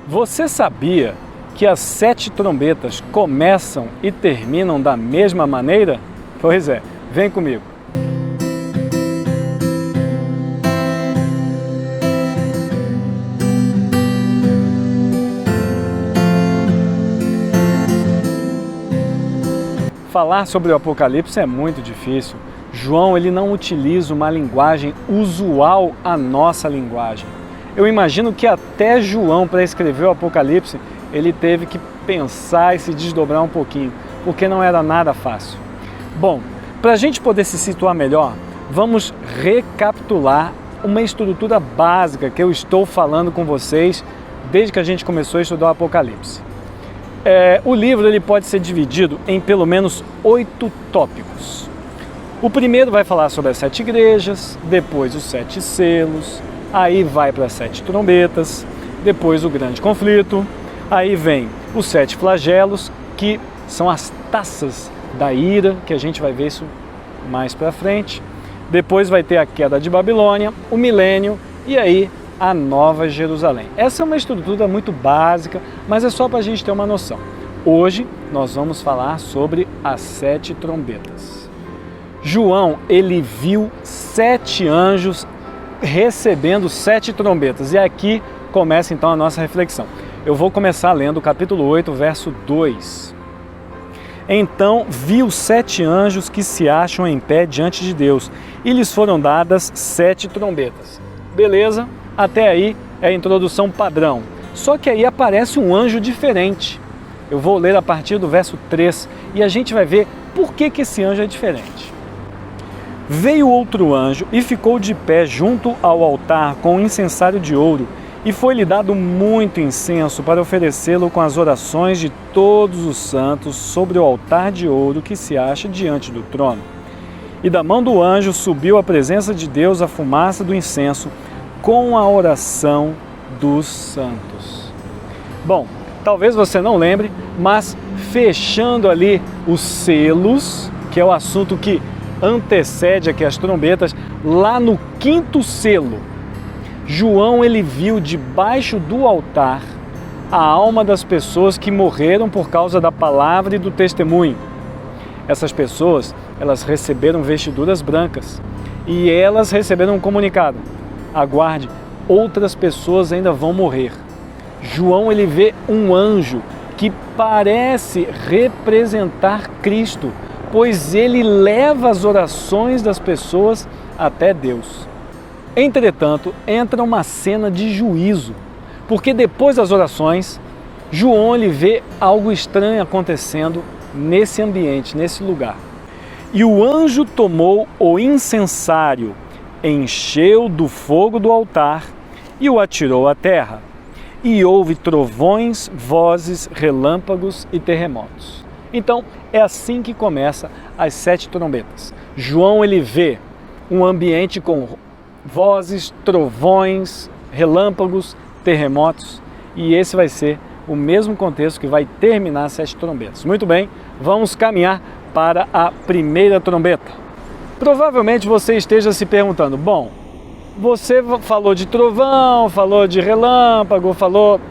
Você sabia que as 7 trombetas começam e terminam da mesma maneira? Pois é, vem comigo. Falar sobre o Apocalipse é muito difícil. João ele não utiliza uma linguagem usual à nossa linguagem. Eu imagino que até João, para escrever o Apocalipse, ele teve que pensar e se desdobrar um pouquinho, porque não era nada fácil. Bom, para a gente poder se situar melhor, vamos recapitular uma estrutura básica que eu estou falando com vocês desde que a gente começou a estudar o Apocalipse. O livro ele pode ser dividido em pelo menos 8 tópicos. O primeiro vai falar sobre as 7 igrejas, depois os 7 selos, aí vai para as 7 trombetas, depois o grande conflito, aí vem os 7 flagelos, que são as taças da ira, que a gente vai ver isso mais para frente. Depois vai ter a queda de Babilônia, o milênio e aí a Nova Jerusalém. Essa é uma estrutura muito básica, mas é só para a gente ter uma noção. Hoje nós vamos falar sobre as 7 trombetas. João, ele viu 7 anjos recebendo 7 trombetas. E aqui começa então a nossa reflexão. Eu vou começar lendo o capítulo 8, verso 2. Então vi os 7 anjos que se acham em pé diante de Deus, e lhes foram dadas 7 trombetas. Beleza? Até aí é a introdução padrão. Só que aí aparece um anjo diferente. Eu vou ler a partir do verso 3 e a gente vai ver por que esse anjo é diferente. Veio outro anjo e ficou de pé junto ao altar com um incensário de ouro, e foi-lhe dado muito incenso para oferecê-lo com as orações de todos os santos sobre o altar de ouro que se acha diante do trono. E da mão do anjo subiu à presença de Deus a fumaça do incenso com a oração dos santos. Bom, talvez você não lembre, mas fechando ali os selos, que é o assunto que antecede aqui as trombetas, lá no 5º selo, João ele viu debaixo do altar a alma das pessoas que morreram por causa da palavra e do testemunho. Essas pessoas, elas receberam vestiduras brancas e elas receberam um comunicado: aguarde, outras pessoas ainda vão morrer. João ele vê um anjo que parece representar Cristo, pois ele leva as orações das pessoas até Deus. Entretanto, entra uma cena de juízo, porque depois das orações, João ele vê algo estranho acontecendo nesse ambiente, nesse lugar. E o anjo tomou o incensário, encheu do fogo do altar e o atirou à terra. E houve trovões, vozes, relâmpagos e terremotos. Então, é assim que começa as 7 trombetas. João ele vê um ambiente com vozes, trovões, relâmpagos, terremotos, e esse vai ser o mesmo contexto que vai terminar as 7 trombetas. Muito bem, vamos caminhar para a primeira trombeta. Provavelmente você esteja se perguntando, bom, você falou de trovão, falou de relâmpago,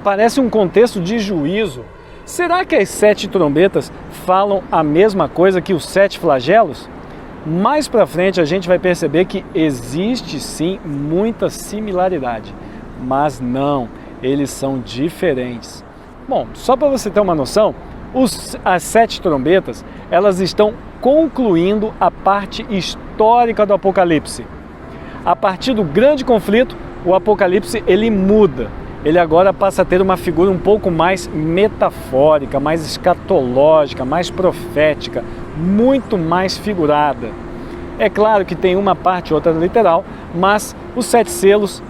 parece um contexto de juízo. Será que as 7 trombetas falam a mesma coisa que os 7 flagelos? Mais para frente a gente vai perceber que existe sim muita similaridade, mas não, eles são diferentes. Bom, só para você ter uma noção, as 7 trombetas, elas estão concluindo a parte histórica do Apocalipse. A partir do grande conflito, o Apocalipse ele muda. Ele agora passa a ter uma figura um pouco mais metafórica, mais escatológica, mais profética, muito mais figurada. É claro que tem uma parte e outra literal, mas os 7 selos,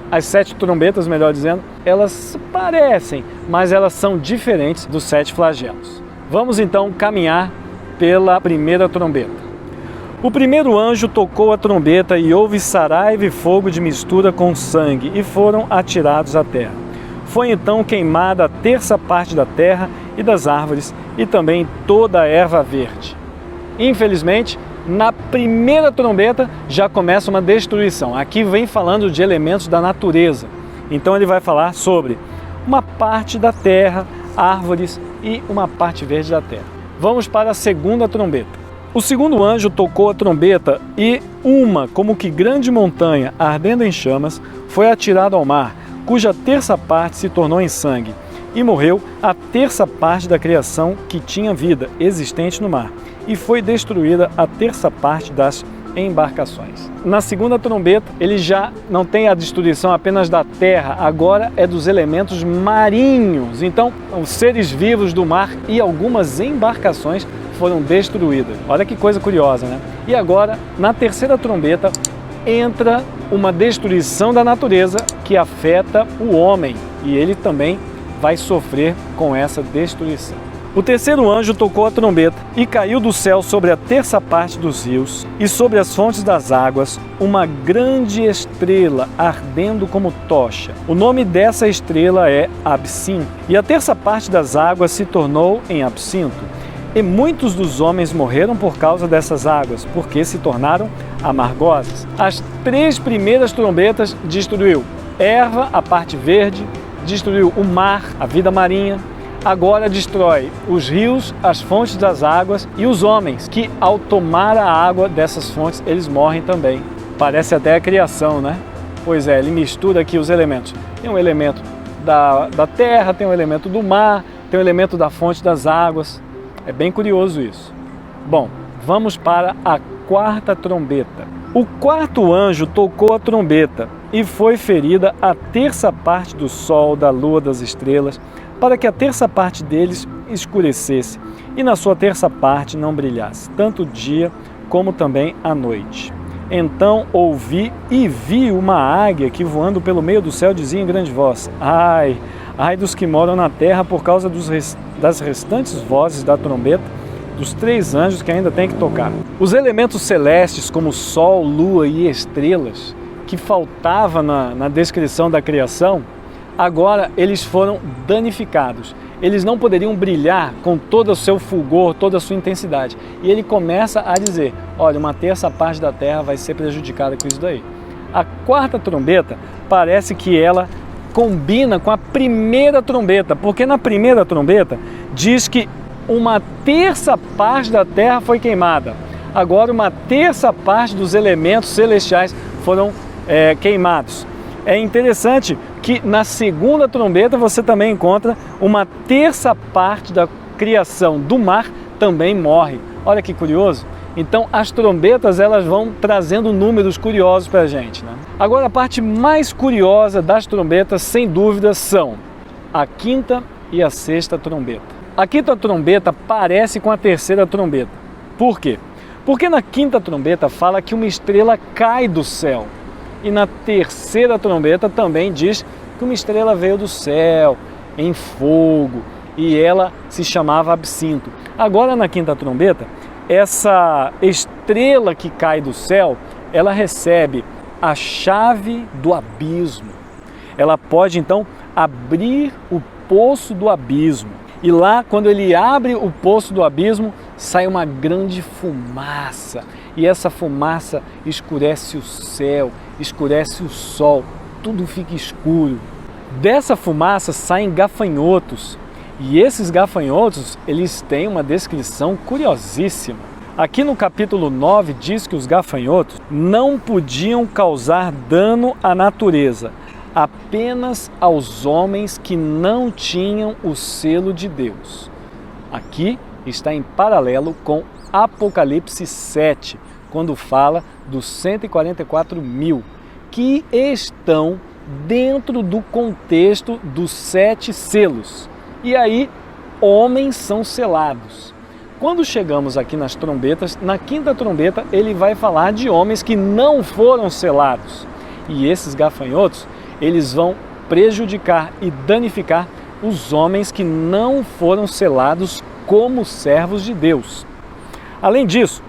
as 7 trombetas, melhor dizendo, elas parecem, mas elas são diferentes dos 7 flagelos. Vamos então caminhar pela primeira trombeta. O primeiro anjo tocou a trombeta e houve saraiva e fogo de mistura com sangue, e foram atirados à terra. Foi então queimada a 1/3 parte da terra e das árvores, e também toda a erva verde. Infelizmente, na primeira trombeta já começa uma destruição. Aqui vem falando de elementos da natureza. Então ele vai falar sobre uma parte da terra, árvores e uma parte verde da terra. Vamos para a segunda trombeta. O segundo anjo tocou a trombeta e uma, como que grande montanha, ardendo em chamas, foi atirada ao mar, cuja terça parte se tornou em sangue, e morreu a terça parte da criação que tinha vida existente no mar, e foi destruída a terça parte das embarcações. Na segunda trombeta, ele já não tem a destruição apenas da terra, agora é dos elementos marinhos. Então, os seres vivos do mar e algumas embarcações foram destruídas. Olha que coisa curiosa, né? E agora, na terceira trombeta, entra uma destruição da natureza que afeta o homem, e ele também vai sofrer com essa destruição. O terceiro anjo tocou a trombeta e caiu do céu sobre a terça parte dos rios e sobre as fontes das águas uma grande estrela ardendo como tocha. O nome dessa estrela é Absinto, e a terça parte das águas se tornou em absinto. E muitos dos homens morreram por causa dessas águas, porque se tornaram amargosas. As três primeiras trombetas destruiu erva, a parte verde, destruiu o mar, a vida marinha. Agora destrói os rios, as fontes das águas e os homens, que ao tomar a água dessas fontes, eles morrem também. Parece até a criação, né? Pois é, ele mistura aqui os elementos. Tem um elemento da terra, tem um elemento do mar, tem um elemento da fonte das águas. É bem curioso isso. Bom, vamos para a quarta trombeta. O quarto anjo tocou a trombeta e foi ferida a terça parte do sol, da lua, das estrelas, para que a terça parte deles escurecesse e na sua terça parte não brilhasse, tanto o dia como também a noite. Então ouvi e vi uma águia que voando pelo meio do céu dizia em grande voz: ai, ai dos que moram na terra por causa das restantes vozes da trombeta dos três anjos que ainda tem que tocar. Os elementos celestes como sol, lua e estrelas, que faltava na descrição da criação, agora eles foram danificados. Eles não poderiam brilhar com todo o seu fulgor, toda a sua intensidade. E ele começa a dizer: olha, uma terça parte da terra vai ser prejudicada com isso daí. A quarta trombeta parece que ela combina com a primeira trombeta, porque na primeira trombeta diz que uma terça parte da terra foi queimada. Agora uma terça parte dos elementos celestiais foram queimados. É interessante que na segunda trombeta você também encontra uma terça parte da criação do mar também morre. Olha que curioso. Então as trombetas elas vão trazendo números curiosos para a gente, né? Agora a parte mais curiosa das trombetas, sem dúvida, são a quinta e a sexta trombeta. A quinta trombeta parece com a terceira trombeta. Por quê? Porque na quinta trombeta fala que uma estrela cai do céu. E na terceira trombeta também diz que uma estrela veio do céu, em fogo, e ela se chamava Absinto. Agora na quinta trombeta, essa estrela que cai do céu, ela recebe a chave do abismo. Ela pode então abrir o poço do abismo. E lá, quando ele abre o poço do abismo, sai uma grande fumaça. E essa fumaça escurece o céu, escurece o sol, tudo fica escuro. Dessa fumaça saem gafanhotos. E esses gafanhotos, eles têm uma descrição curiosíssima. Aqui no capítulo 9 diz que os gafanhotos não podiam causar dano à natureza, apenas aos homens que não tinham o selo de Deus. Aqui está em paralelo com Apocalipse 7, quando fala dos 144 mil, que estão dentro do contexto dos 7 selos. E aí, homens são selados. Quando chegamos aqui nas trombetas, na quinta trombeta, ele vai falar de homens que não foram selados. E esses gafanhotos, eles vão prejudicar e danificar os homens que não foram selados como servos de Deus. Além disso,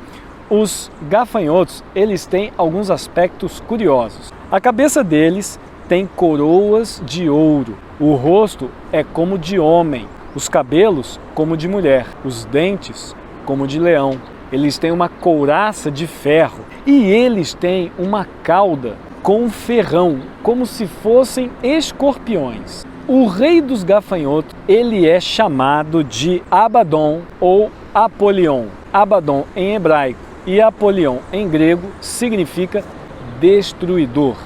os gafanhotos, eles têm alguns aspectos curiosos. A cabeça deles tem coroas de ouro, o rosto é como de homem, os cabelos como de mulher, os dentes como de leão. Eles têm uma couraça de ferro e eles têm uma cauda com ferrão, como se fossem escorpiões. O rei dos gafanhotos, ele é chamado de Abaddon ou Apolion. Abaddon em hebraico e Apolion em grego significa destruidor.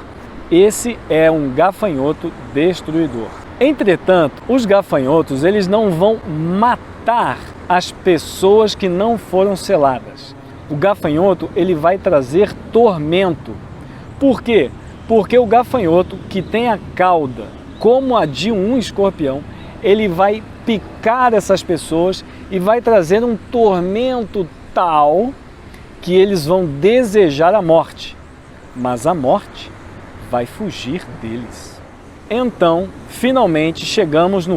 Esse é um gafanhoto destruidor. Entretanto, os gafanhotos, eles não vão matar as pessoas que não foram seladas. O gafanhoto, ele vai trazer tormento. Por quê? Porque o gafanhoto, que tem a cauda como a de um escorpião, ele vai picar essas pessoas e vai trazer um tormento tal que eles vão desejar a morte, mas a morte vai fugir deles. Então, finalmente chegamos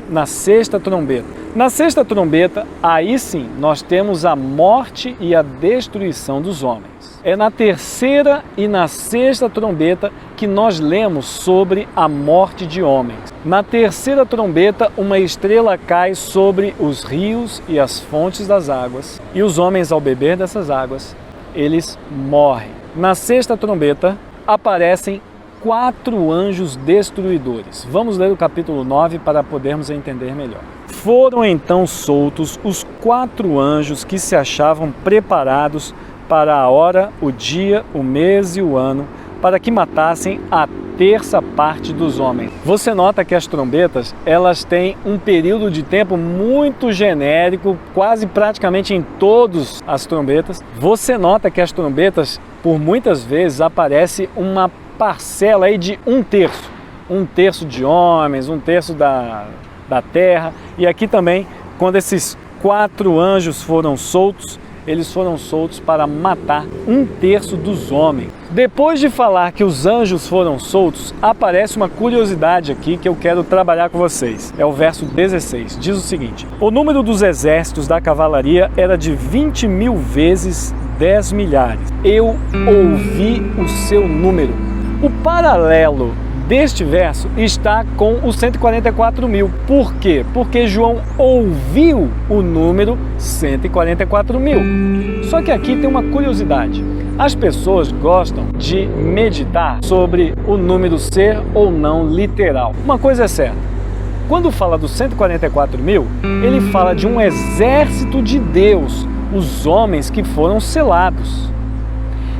na sexta trombeta. Na sexta trombeta, aí sim, nós temos a morte e a destruição dos homens. É na terceira e na sexta trombeta que nós lemos sobre a morte de homens. Na terceira trombeta, uma estrela cai sobre os rios e as fontes das águas, e os homens, ao beber dessas águas, eles morrem. Na sexta trombeta, aparecem 4 anjos destruidores. Vamos ler o capítulo 9 para podermos entender melhor. Foram então soltos os 4 anjos que se achavam preparados para a hora, o dia, o mês e o ano, para que matassem a terça parte dos homens. Você nota que as trombetas, elas têm um período de tempo muito genérico, quase praticamente em todas as trombetas. Você nota que as trombetas, por muitas vezes, aparece uma parcela aí de 1/3. 1/3 de homens, 1/3 da terra. E aqui também, quando esses 4 anjos foram soltos, eles foram soltos para matar 1/3 dos homens. Depois de falar que os anjos foram soltos, aparece uma curiosidade aqui que eu quero trabalhar com vocês. É o verso 16. Diz o seguinte: o número dos exércitos da cavalaria era de 20.000 vezes 10 milhares. Eu ouvi o seu número. O paralelo deste verso está com os 144.000. Por quê? Porque João ouviu o número 144.000. Só que aqui tem uma curiosidade. As pessoas gostam de meditar sobre o número ser ou não literal. Uma coisa é certa. Quando fala dos 144.000, ele fala de um exército de Deus, os homens que foram selados.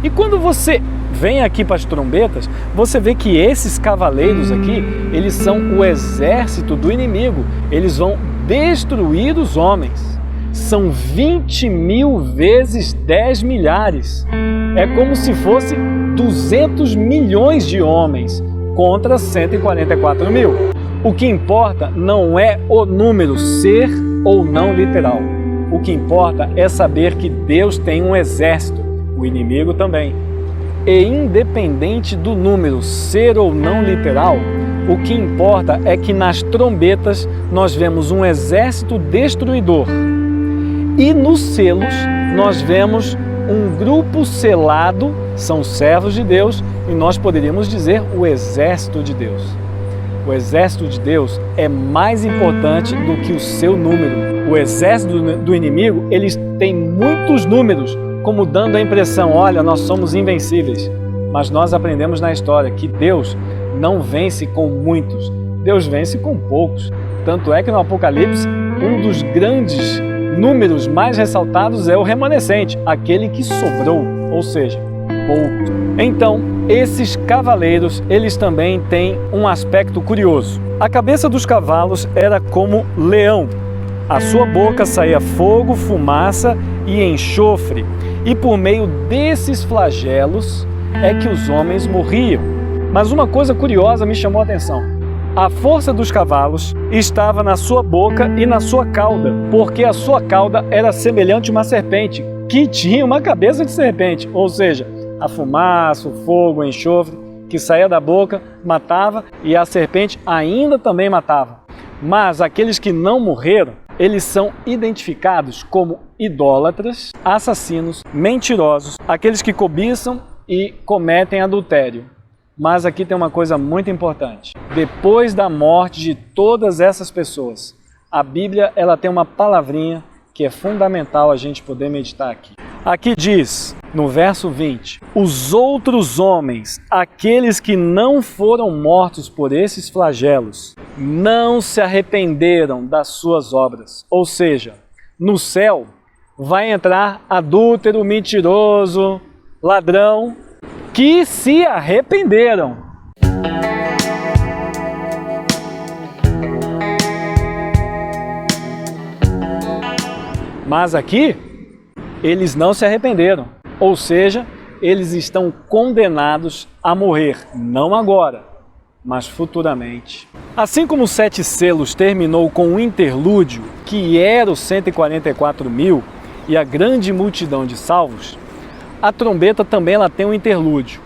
E quando você vem aqui para as trombetas, você vê que esses cavaleiros aqui, eles são o exército do inimigo. Eles vão destruir os homens. São 20.000 vezes 10 milhares. É como se fosse 200 milhões de homens contra 144.000. O que importa não é o número ser ou não literal. O que importa é saber que Deus tem um exército, o inimigo também. E independente do número ser ou não literal, o que importa é que nas trombetas nós vemos um exército destruidor. E nos selos nós vemos um grupo selado, são servos de Deus, e nós poderíamos dizer o exército de Deus. O exército de Deus é mais importante do que o seu número. O exército do inimigo, eles têm muitos números, como dando a impressão, olha, nós somos invencíveis. Mas nós aprendemos na história que Deus não vence com muitos, Deus vence com poucos. Tanto é que no Apocalipse, um dos grandes números mais ressaltados é o remanescente, aquele que sobrou, ou seja, poucos. Então, esses cavaleiros, eles também têm um aspecto curioso. A cabeça dos cavalos era como leão. A sua boca saía fogo, fumaça e enxofre. E por meio desses flagelos é que os homens morriam. Mas uma coisa curiosa me chamou a atenção. A força dos cavalos estava na sua boca e na sua cauda, porque a sua cauda era semelhante a uma serpente, que tinha uma cabeça de serpente, ou seja, a fumaça, o fogo, o enxofre, que saía da boca, matava, e a serpente ainda também matava. Mas aqueles que não morreram, eles são identificados como idólatras, assassinos, mentirosos, aqueles que cobiçam e cometem adultério. Mas aqui tem uma coisa muito importante. Depois da morte de todas essas pessoas, a Bíblia ela tem uma palavrinha que é fundamental a gente poder meditar aqui. Aqui diz, no verso 20, os outros homens, aqueles que não foram mortos por esses flagelos, não se arrependeram das suas obras. Ou seja, no céu vai entrar adúltero, mentiroso, ladrão, que se arrependeram. Mas aqui, eles não se arrependeram, ou seja, eles estão condenados a morrer, não agora, mas futuramente. Assim como os 7 selos terminou com um interlúdio, que era os 144.000 e a grande multidão de salvos, a trombeta também ela tem um interlúdio.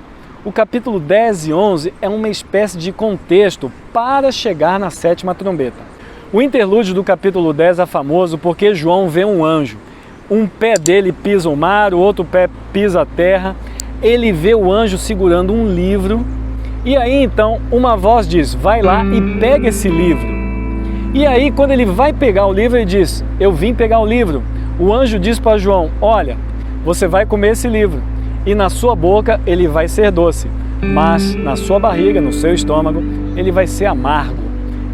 O capítulo 10 e 11 é uma espécie de contexto para chegar na 7ª trombeta. O interlúdio do capítulo 10 é famoso porque João vê um anjo. Um pé dele pisa o mar, o outro pé pisa a terra. Ele vê o anjo segurando um livro. E aí então uma voz diz, vai lá e pega esse livro. E aí quando ele vai pegar o livro, ele diz, eu vim pegar o livro. O anjo diz para João, olha, você vai comer esse livro. E na sua boca ele vai ser doce. Mas na sua barriga, no seu estômago, ele vai ser amargo.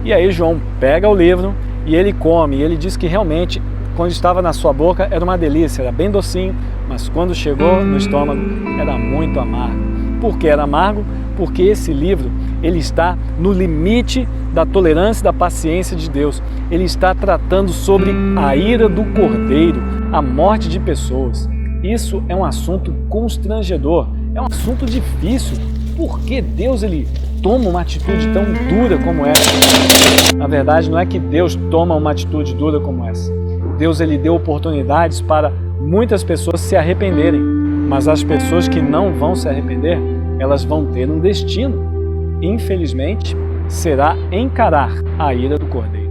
E aí João pega o livro e ele come. E ele diz que realmente, quando estava na sua boca, era uma delícia, era bem docinho, mas quando chegou no estômago, era muito amargo. Por que era amargo? Porque esse livro, ele está no limite da tolerância e da paciência de Deus. Ele está tratando sobre a ira do Cordeiro, a morte de pessoas. Isso é um assunto constrangedor, é um assunto difícil. Por que Deus ele toma uma atitude tão dura como essa? Na verdade, não é que Deus toma uma atitude dura como essa. Deus ele deu oportunidades para muitas pessoas se arrependerem, mas as pessoas que não vão se arrepender, elas vão ter um destino. Infelizmente, será encarar a ira do Cordeiro.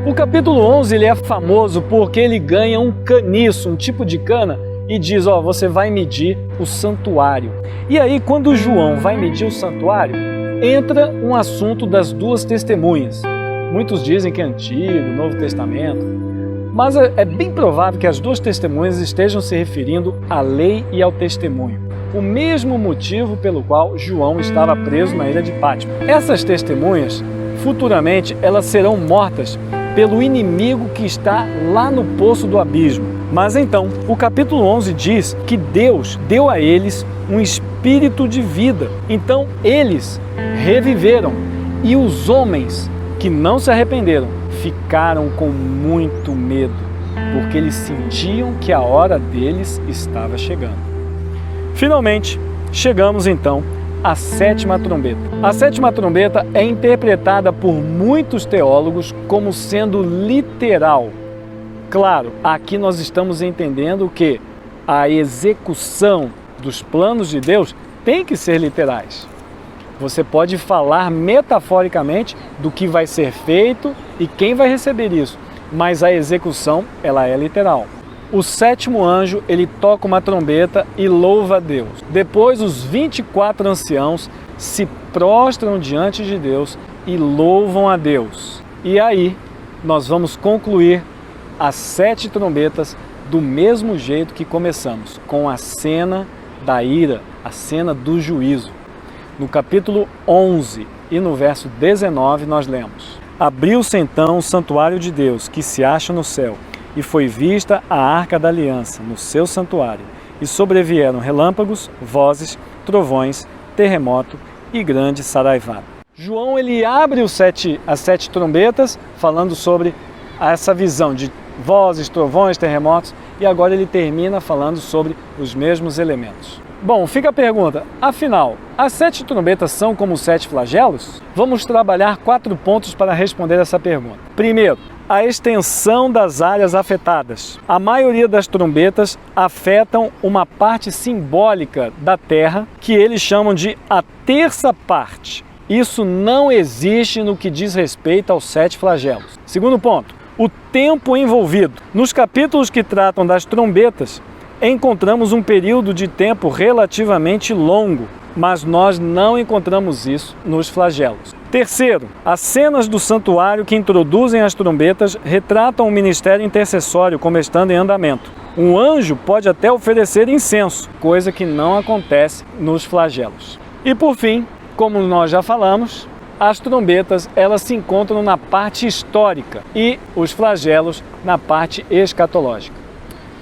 O capítulo 11 ele é famoso porque ele ganha um caniço, um tipo de cana, e diz, ó, você vai medir o santuário. E aí, quando João vai medir o santuário, entra um assunto das 2 testemunhas. Muitos dizem que é Antigo, Novo Testamento, mas é bem provável que as 2 testemunhas estejam se referindo à lei e ao testemunho. O mesmo motivo pelo qual João estava preso na ilha de Patmos. Essas testemunhas, futuramente, elas serão mortas pelo inimigo que está lá no poço do abismo. Mas então, o capítulo 11 diz que Deus deu a eles um espírito de vida. Então, eles reviveram e os homens que não se arrependeram ficaram com muito medo, porque eles sentiam que a hora deles estava chegando. Finalmente, chegamos então à 7ª trombeta. A 7ª trombeta é interpretada por muitos teólogos como sendo literal. Claro, aqui nós estamos entendendo que a execução dos planos de Deus tem que ser literais. Você pode falar metaforicamente do que vai ser feito e quem vai receber isso, mas a execução ela é literal. O 7º anjo, ele toca uma trombeta e louva a Deus. Depois os 24 anciãos se prostram diante de Deus e louvam a Deus. E aí nós vamos concluir as 7 trombetas do mesmo jeito que começamos, com a cena da ira, a cena do juízo. No capítulo 11 e no verso 19 nós lemos: abriu-se então o santuário de Deus que se acha no céu, e foi vista a arca da aliança no seu santuário, e sobrevieram relâmpagos, vozes, trovões, terremoto e grande saraivada. João ele abre as 7 trombetas falando sobre essa visão de vozes, trovões, terremotos, e agora ele termina falando sobre os mesmos elementos. Bom, fica a pergunta, afinal, as 7 trombetas são como os 7 flagelos? Vamos trabalhar 4 pontos para responder essa pergunta. Primeiro, a extensão das áreas afetadas. A maioria das trombetas afetam uma parte simbólica da terra que eles chamam de a terça parte. Isso não existe no que diz respeito aos 7 flagelos. Segundo ponto, o tempo envolvido. Nos capítulos que tratam das trombetas, encontramos um período de tempo relativamente longo. mas nós não encontramos isso nos flagelos. Terceiro, as cenas do santuário que introduzem as trombetas retratam o ministério intercessório como estando em andamento. Um anjo pode até oferecer incenso, coisa que não acontece nos flagelos. E por fim, como nós já falamos, as trombetas elas se encontram na parte histórica e os flagelos na parte escatológica.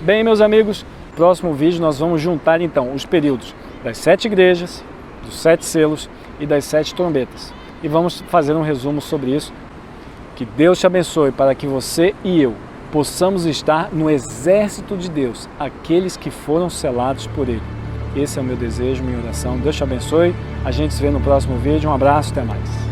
Bem, meus amigos, no próximo vídeo nós vamos juntar então os períodos das 7 igrejas, dos 7 selos e das 7 trombetas. E vamos fazer um resumo sobre isso. Que Deus te abençoe para que você e eu possamos estar no exército de Deus, aqueles que foram selados por Ele. Esse é o meu desejo, minha oração. Deus te abençoe. A gente se vê no próximo vídeo. Um abraço, até mais.